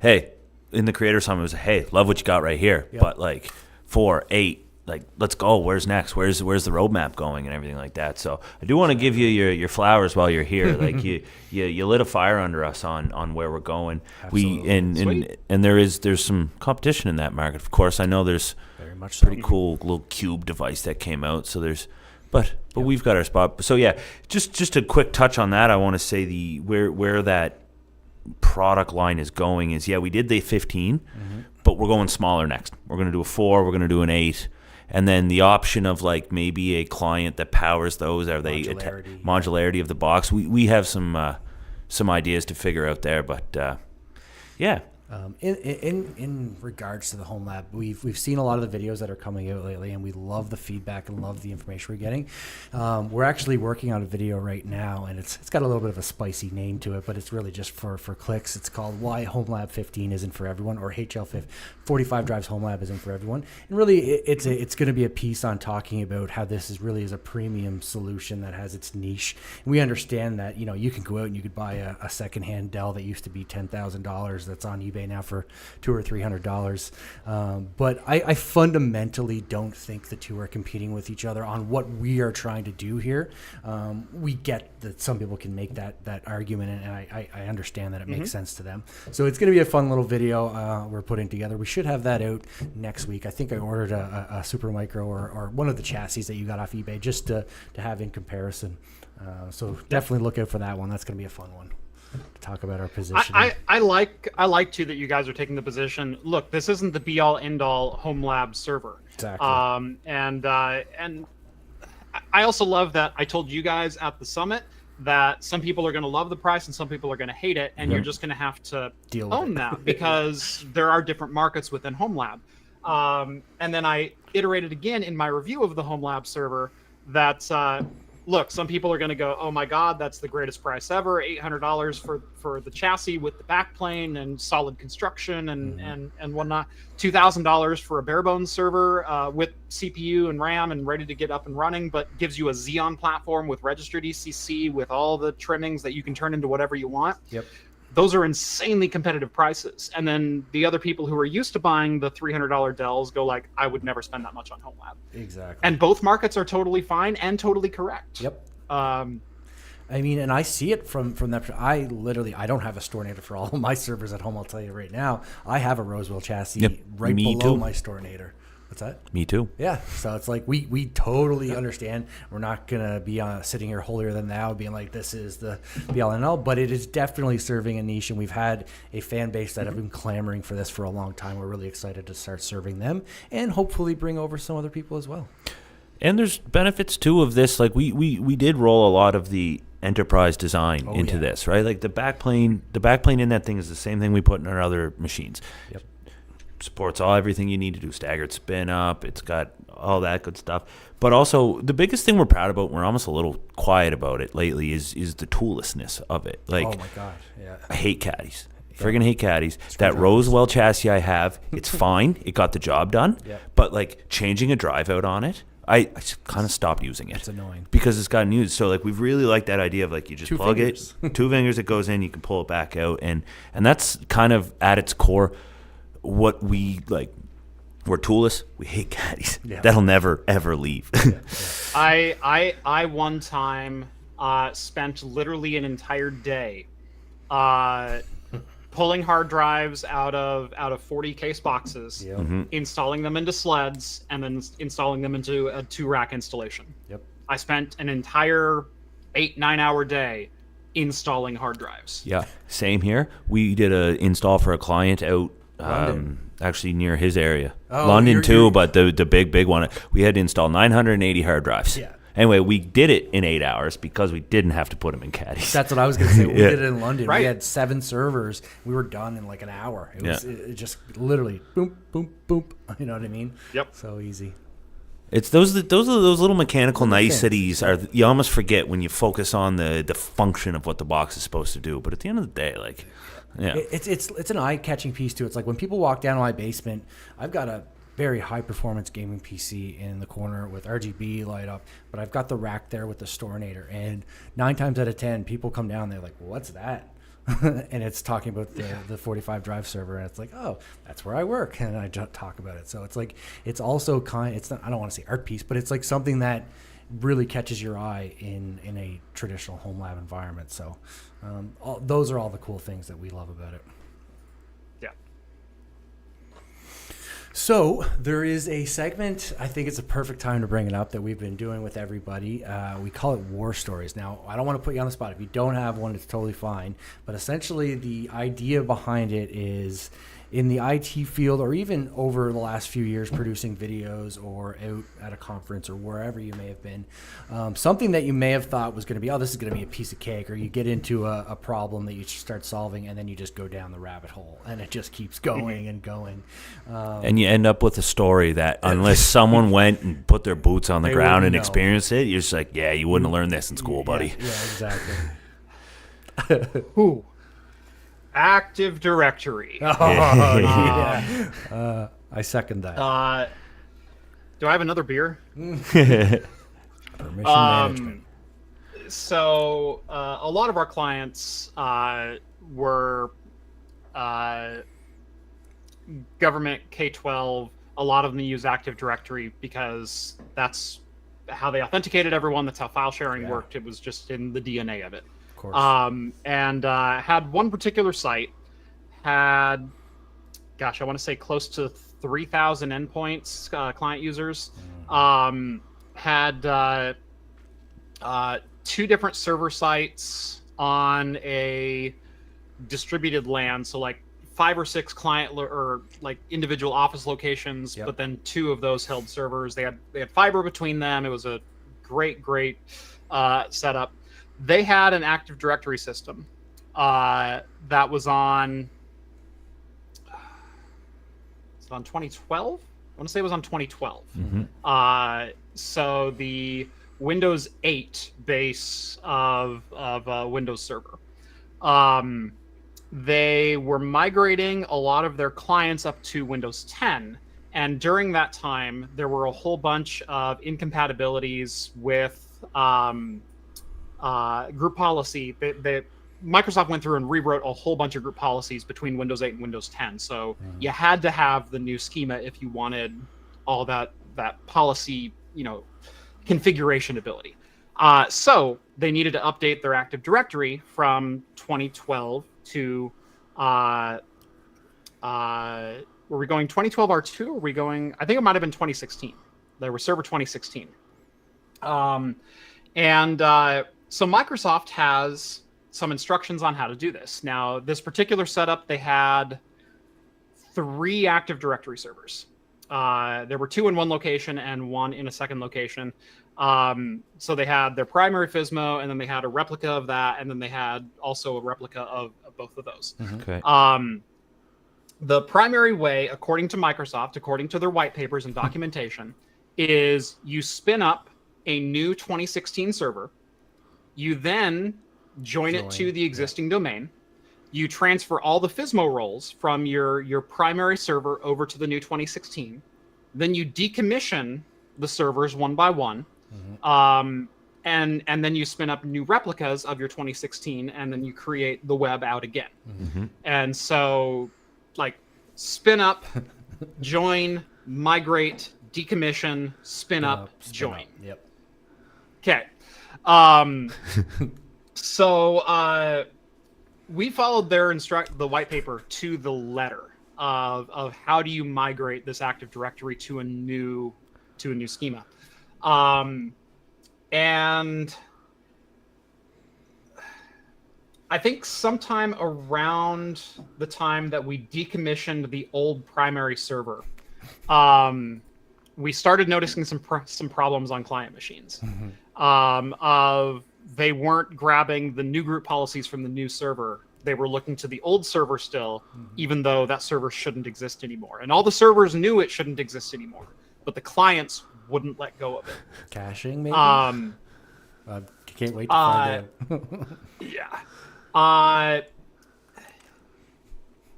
hey, in the Creator Summit, it was, hey, love what you got right here. Yep. But like 4, 8, like, let's go. Where's next? Where's the roadmap going and everything like that? So I do want to give you your flowers while you're here. Like you lit a fire under us on where we're going. Absolutely. And there's some competition in that market. Of course, I know there's very much pretty cool little cube device that came out. So there's, but we've got our spot. So yeah, just a quick touch on that. I want to say where that product line is going is, we did the 15, but we're going smaller next. We're going to do a 4. We're going to do an 8. And then the option of like maybe a client that powers those, are they modularity of the box? We have some ideas to figure out there, but In regards to the home lab, we've seen a lot of the videos that are coming out lately, and we love the feedback and love the information we're getting. We're actually working on a video right now, and it's got a little bit of a spicy name to it, but it's really just for clicks. It's called Why Home Lab 15 Isn't for Everyone, or HL 45 Drives Home Lab Isn't for Everyone. And really, it's going to be a piece on talking about how this is really a premium solution that has its niche. And we understand that you can go out and you could buy a secondhand Dell that used to be $10,000 that's on eBay now for $200 or $300. But I fundamentally don't think the two are competing with each other on what we are trying to do here. We get that some people can make that argument, and I understand that it makes sense to them. So it's going to be a fun little video we're putting together. We should have that out next week. I think I ordered a Super Micro or one of the chassis that you got off eBay just to have in comparison. So definitely look out for that one. That's going to be a fun one to talk about our position. I like too that you guys are taking the position. Look, this isn't the be all end all home lab server. Exactly. And I also love that I told you guys at the summit that some people are going to love the price and some people are going to hate it, and you're just going to have to own that because there are different markets within home lab. And then I iterated again in my review of the home lab server that look, some people are going to go, oh my God, that's the greatest price ever, $800 for the chassis with the backplane and solid construction and whatnot, $2,000 for a bare bones server with CPU and RAM and ready to get up and running, but gives you a Xeon platform with registered ECC with all the trimmings that you can turn into whatever you want. Yep. Those are insanely competitive prices. And then the other people who are used to buying the $300 Dells go like, I would never spend that much on home lab. Exactly. And both markets are totally fine and totally correct. Yep. I mean, and I see it from that. I don't have a Stornator for all of my servers at home. I'll tell you right now, I have a Rosewell chassis right below my Stornator. What's that? Me too. Yeah. So it's like we totally understand. We're not going to be sitting here holier than thou being like this is the be all and all, but it is definitely serving a niche, and we've had a fan base that have been clamoring for this for a long time. We're really excited to start serving them and hopefully bring over some other people as well. And there's benefits too of this. Like we did roll a lot of the enterprise design into this, right? Like the backplane in that thing is the same thing we put in our other machines. Yep. Supports everything you need to do staggered spin up. It's got all that good stuff. But also the biggest thing we're proud about, we're almost a little quiet about it lately, is the toollessness of it. Like, oh my God, yeah. I hate caddies. Friggin' hate caddies. That Rosewell chassis I have, it's fine. It got the job done. Yep. But like changing a drive out on it, I kind of stopped using it. It's annoying because it's gotten used. So like we've really liked that idea of like you just plug fingers. it, 2 fingers, it goes in, you can pull it back out, and that's kind of at its core what we like. We're toolless. We hate caddies. Yeah. That'll never ever leave. I one time spent literally an entire day pulling hard drives out of 40 case boxes, installing them into sleds, and then installing them into a 2-rack installation. Yep. I spent an entire 8-9 hour day installing hard drives. Yeah, same here. We did a install for a client out actually near his area. London too, but the big one. We had to install 980 hard drives. Yeah. Anyway, we did it in 8 hours because we didn't have to put them in caddies. That's what I was going to say. We did it in London. Right. We had 7 servers. We were done in like an hour. It was it just literally boom, boom, boom. You know what I mean? Yep. So easy. It's those little mechanical niceties are you almost forget when you focus on the function of what the box is supposed to do. But at the end of the day, like, yeah, it's an eye-catching piece too. It's like when people walk down to my basement, I've got a very high-performance gaming PC in the corner with RGB light up, but I've got the rack there with the Stornator, and 9 times out of 10, people come down, they're like, well, what's that? And it's talking about the 45 drive server, and it's like, oh, that's where I work, and I just talk about it. So it's like, it's also it's not, I don't want to say art piece, but it's like something that really catches your eye in a traditional home lab environment. So those are all the cool things that we love about it. Yeah. So there is a segment, I think it's a perfect time to bring it up, that we've been doing with everybody. We call it War Stories. Now, I don't want to put you on the spot. If you don't have one, it's totally fine. But essentially, the idea behind it is in the IT field, or even over the last few years producing videos or out at a conference or wherever you may have been, something that you may have thought was going to be, oh, this is going to be a piece of cake, or you get into a problem that you start solving and then you just go down the rabbit hole and it just keeps going and going. And you end up with a story that unless someone went and put their boots on the ground and experienced it, you're just like, yeah, you wouldn't have learned this in school, buddy. Yeah, exactly. Ooh. Active Directory. I second that. Do I have another beer? Permission management. So a lot of our clients were government K-12. A lot of them use Active Directory because that's how they authenticated everyone. That's how file sharing worked. It was just in the DNA of it. Of course. And had one particular site had, gosh, I want to say close to 3,000 endpoints, client users. Had 2 different server sites on a distributed LAN, so like 5 or 6 client or like individual office locations, but then 2 of those held servers. They had fiber between them. It was a great setup. They had an Active Directory system that was on 2012. I want to say it was on 2012. So the Windows 8 base of Windows Server. They were migrating a lot of their clients up to Windows 10. And during that time, there were a whole bunch of incompatibilities with group policy. Microsoft went through and rewrote a whole bunch of group policies between Windows 8 and Windows 10. So you had to have the new schema if you wanted all that policy, configuration ability. So they needed to update their Active Directory from 2012 to were we going 2012 R2? Or were we going? I think it might have been 2016. There was Server 2016. So Microsoft has some instructions on how to do this. Now, this particular setup, they had 3 Active Directory servers. There were 2 in one location and 1 in a second location. So they had their primary FSMO, and then they had a replica of that, and then they had also a replica of both of those. Okay. The primary way, according to Microsoft, according to their white papers and documentation, is you spin up a new 2016 server. You then join it to the existing domain. You transfer all the FSMO roles from your primary server over to the new 2016. Then you decommission the servers one by one. And then you spin up new replicas of your 2016, and then you create the web out again. And so, like, spin up, join, migrate, decommission, spin up, join. Yep. Okay. So we followed the white paper to the letter of how do you migrate this Active Directory to a new schema. And I think sometime around the time that we decommissioned the old primary server, we started noticing some problems on client machines. Of they weren't grabbing the new group policies from the new server. They were looking to the old server still, even though that server shouldn't exist anymore. And all the servers knew it shouldn't exist anymore, but the clients wouldn't let go of it. Caching, maybe? Can't wait to find out. Yeah.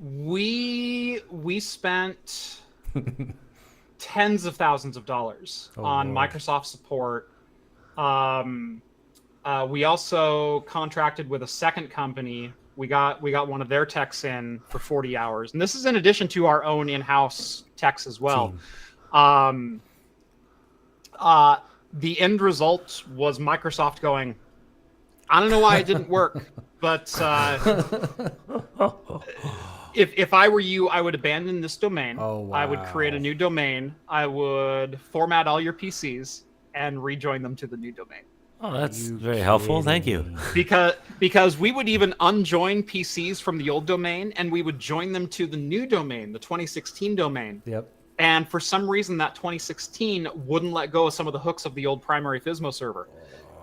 We spent tens of thousands of dollars on Microsoft support. We also contracted with a second company. We got one of their techs in for 40 hours. And this is in addition to our own in-house techs as well. The end result was Microsoft going, I don't know why it didn't work, but if I were you, I would abandon this domain. I would create a new domain. I would format all your PCs and rejoin them to the new domain. Oh, that's very helpful. Thank you. Because we would even unjoin PCs from the old domain and we would join them to the new domain, the 2016 domain. Yep. And for some reason, that 2016 wouldn't let go of some of the hooks of the old primary FSMO server,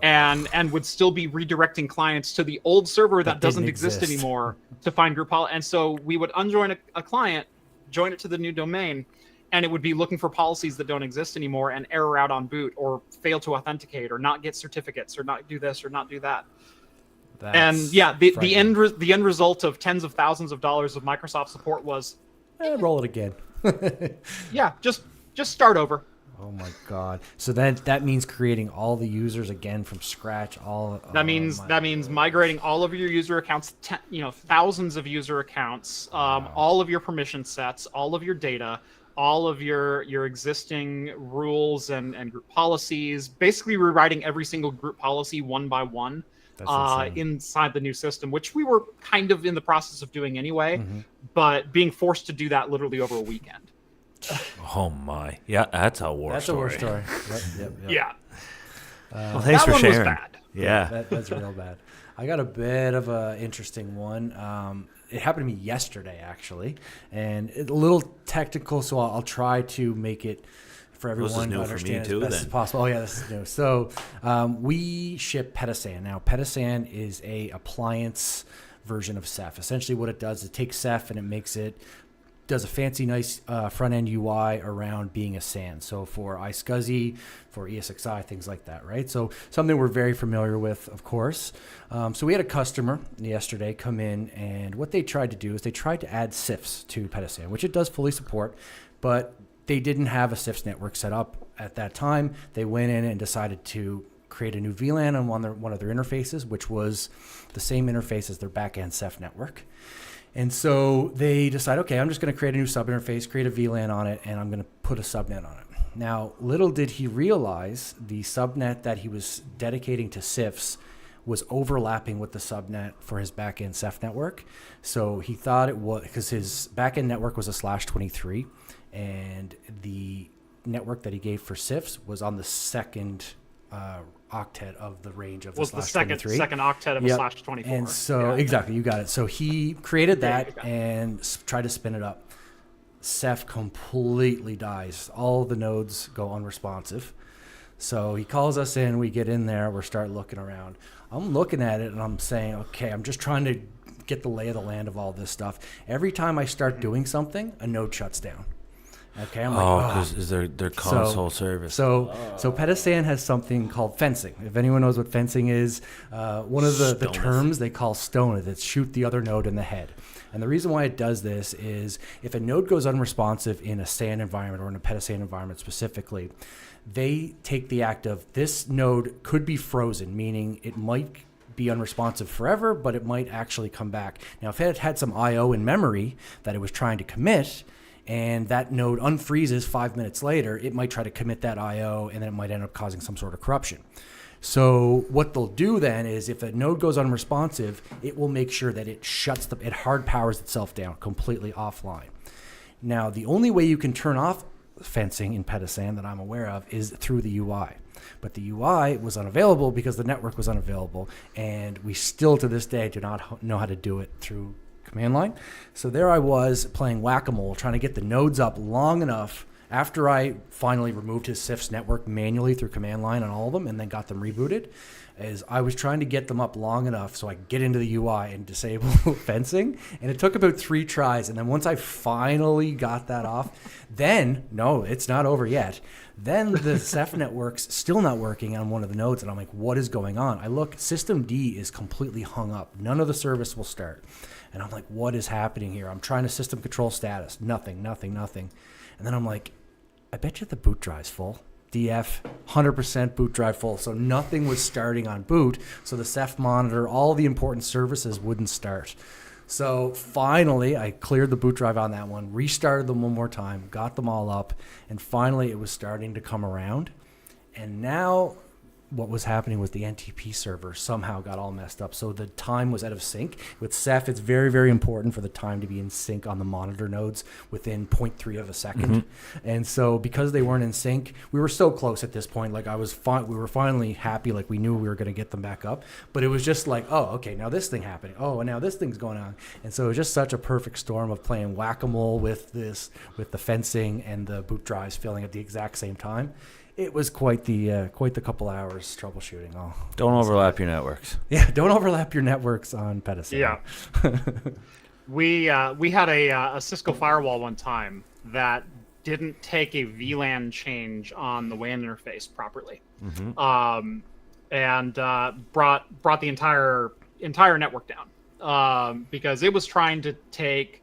and would still be redirecting clients to the old server that doesn't exist anymore to find group policy. And so we would unjoin a client, join it to the new domain, and it would be looking for policies that don't exist anymore and error out on boot or fail to authenticate or not get certificates or not do this or not do that. And yeah, the end result of tens of thousands of dollars of Microsoft support was roll it again. Yeah, just start over. Oh my God! So that means creating all the users again from scratch. That means migrating all of your user accounts, thousands of user accounts, all of your permission sets, all of your data, all of your existing rules and group policies. Basically, rewriting every single group policy one by one inside the new system, which we were kind of in the process of doing anyway, but being forced to do that literally over a weekend. Oh my! Yeah, that's a war story. That's a war story. Yep. Yeah. Well, thanks for sharing. Was bad. Yeah, that's real bad. I got a bit of an interesting one. It happened to me yesterday, actually, and it's a little technical, so I'll try to make it for everyone to understand as best as possible. Oh yeah, this is new. So we ship Petasan. Now, Petasan is a appliance version of Ceph. Essentially, what it does is it takes Ceph and it does a fancy, nice front-end UI around being a SAN. So for iSCSI, for ESXi, things like that, right? So something we're very familiar with, of course. So we had a customer yesterday come in, and what they tried to do is they tried to add CIFS to Petasan, which it does fully support, but they didn't have a CIFS network set up at that time. They went in and decided to create a new VLAN on one of their interfaces, which was the same interface as their back-end Ceph network. And so they decide, okay, I'm just going to create a new sub-interface, create a VLAN on it, and I'm going to put a subnet on it. Now, little did he realize the subnet that he was dedicating to CIFS was overlapping with the subnet for his backend Ceph network. So he thought it was, because his backend network was a /23, and the network that he gave for CIFS was on the second octet of the range of the second octet of a /24. And so exactly, you got it. So he created that and tried to spin it up. Ceph completely dies. All the nodes go unresponsive. So he calls us in, we get in there, we start looking around. I'm looking at it and I'm saying, okay, I'm just trying to get the lay of the land of all this stuff. Every time I start doing something, a node shuts down. Okay, I'm because is their console service. So Petasan has something called fencing. If anyone knows what fencing is, one of the terms they call stone it. It's shoot the other node in the head. And the reason why it does this is if a node goes unresponsive in a SAN environment or in a Petasan environment specifically, they take the act of this node could be frozen, meaning it might be unresponsive forever, but it might actually come back. Now, if it had some I/O in memory that it was trying to commit, and that node unfreezes 5 minutes later, it might try to commit that I/O, and then it might end up causing some sort of corruption. So what they'll do then is if a node goes unresponsive, it will make sure that it hard powers itself down completely offline. Now, the only way you can turn off fencing in Petasan that I'm aware of is through the UI. But the UI was unavailable because the network was unavailable, and we still to this day do not know how to do it through command line. So there I was playing whack-a-mole, trying to get the nodes up long enough after I finally removed his CIFS network manually through command line on all of them and then got them rebooted, is I was trying to get them up long enough so I could get into the UI and disable fencing. And it took about 3 tries. And then once I finally got that off, then, no, it's not over yet. Then the Ceph network's still not working on one of the nodes. And I'm like, what is going on? I look, system D is completely hung up. None of the service will start. And I'm like, what is happening here? I'm trying to system control status. Nothing. And then I'm like, I bet you the boot drive's full. DF, 100% boot drive full. So nothing was starting on boot. So the Ceph monitor, all the important services wouldn't start. So finally, I cleared the boot drive on that one, restarted them one more time, got them all up, and finally it was starting to come around. And now what was happening was the NTP server somehow got all messed up. So the time was out of sync. With Ceph, it's very, very important for the time to be in sync on the monitor nodes within 0.3 of a second. And so because they weren't in sync, we were so close at this point. Like we were finally happy. Like we knew we were going to get them back up. But it was just like, oh, okay, now this thing happening. Oh, and now this thing's going on. And so it was just such a perfect storm of playing whack-a-mole with the fencing and the boot drives failing at the exact same time. It was quite the couple hours troubleshooting. Oh, Don't overlap your networks. yeah, don't overlap your networks on Pedestal. Yeah. We had a Cisco firewall one time that didn't take a VLAN change on the WAN interface properly, and brought the entire network down because it was trying to take.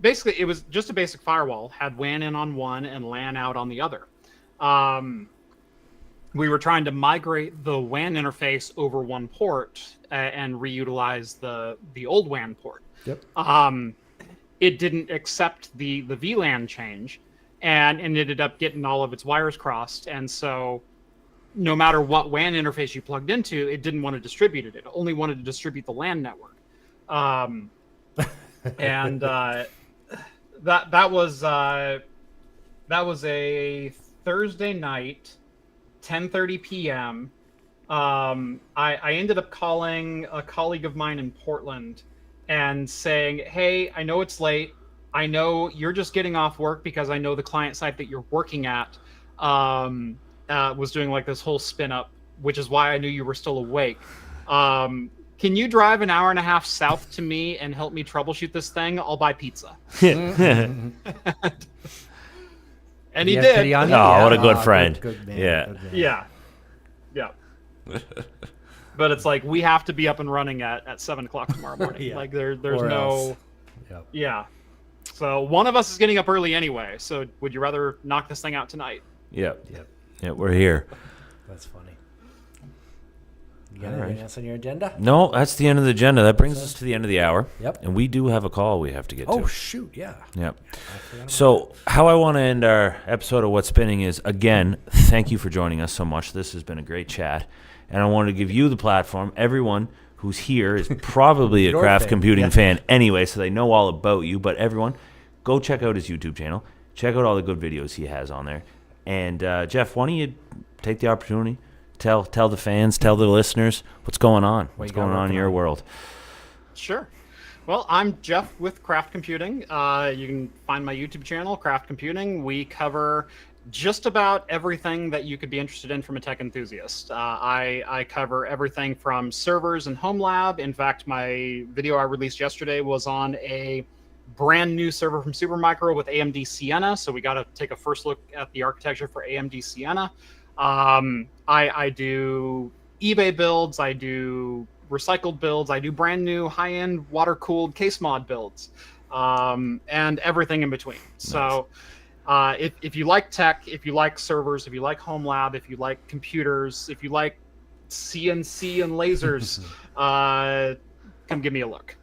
Basically, it was just a basic firewall, had WAN in on one and LAN out on the other. We were trying to migrate the WAN interface over one port and reutilize the old WAN port. Yep. It didn't accept the VLAN change and ended up getting all of its wires crossed. And so no matter what WAN interface you plugged into, it didn't want to distribute it. It only wanted to distribute the LAN network. And that was a Thursday night, 10:30 p.m. I ended up calling a colleague of mine in Portland and saying, hey, I know it's late. I know you're just getting off work because I know the client site that you're working at was doing like this whole spin up, which is why I knew you were still awake. Can you drive an hour and a half south to me and help me troubleshoot this thing? I'll buy pizza. And he did. Oh, what a good friend. Good man. Yeah. Good man. Yeah. But it's like we have to be up and running at 7:00 tomorrow morning. Yeah. Like there's Or no. else. Yep. Yeah. So one of us is getting up early anyway. So would you rather knock this thing out tonight? Yep. Yep. Yeah, we're here. That's funny. You got anything else on your agenda? No, that's the end of the agenda. That brings us to the end of the hour. Yep. And we do have a call we have to get Oh, to. shoot. Yeah. Yep. So how I want to end our episode of What's Spinning is, again, thank you for joining us so much. This has been a great chat. And I want to give you the platform. Everyone who's here is probably a Your craft fan. computing Yeah. fan anyway, so they know all about you. But everyone, go check out his YouTube channel. Check out all the good videos he has on there. And Jeff, why don't you take the opportunity, tell the fans, tell the listeners what's going on, what's you got going on in working your on? world. Sure. Well, I'm Jeff with Craft Computing. You can find my YouTube channel, Craft Computing. We cover just about everything that you could be interested in from a tech enthusiast. I cover everything from servers and home lab. In fact, my video I released yesterday was on a brand new server from Supermicro with AMD Sienna. So we got to take a first look at the architecture for AMD Sienna. I do eBay builds. I do recycled builds. I do brand new high-end water-cooled case mod builds, and everything in between. Nice. So if you like tech, if you like servers, if you like home lab, if you like computers, if you like CNC and lasers, come give me a look.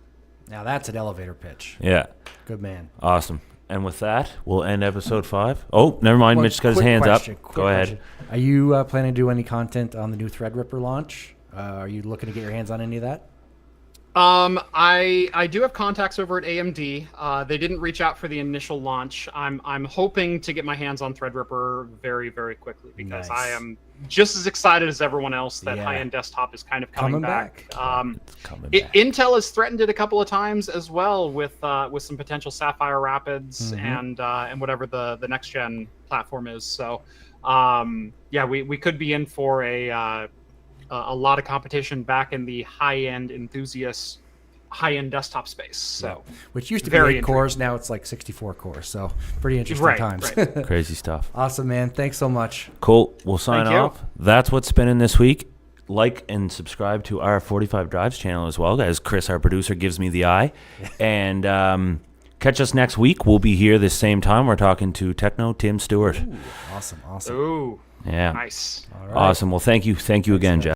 Now that's an elevator pitch. Yeah. Good man. Awesome. And with that, we'll end episode 5. Oh, never mind. Mitch's got his hands up. Go ahead. Are you planning to do any content on the new Threadripper launch? Are you looking to get your hands on any of that? I do have contacts over at AMD. They didn't reach out for the initial launch. I'm hoping to get my hands on Threadripper very, very quickly because Nice. I am just as excited as everyone else that Yeah. high-end desktop is kind of coming back. It's coming back. Intel has threatened it a couple of times as well with some potential Sapphire Rapids and whatever the next gen platform is. So we could be in for a lot of competition back in the high-end enthusiast, high-end desktop space. So, which used to very be 8 cores, now it's like 64 cores. So pretty interesting times. Right. Crazy stuff. Awesome, man. Thanks so much. Cool. We'll sign Thank you. off. That's what's spinning this week. Like and subscribe to our 45Drives channel as well, as Chris, our producer, gives me the eye. And catch us next week. We'll be here this same time. We're talking to Techno Tim Stewart. Ooh, awesome. Ooh, Yeah. nice. All right. Awesome. Well, thank you. Thank you again, Jeff.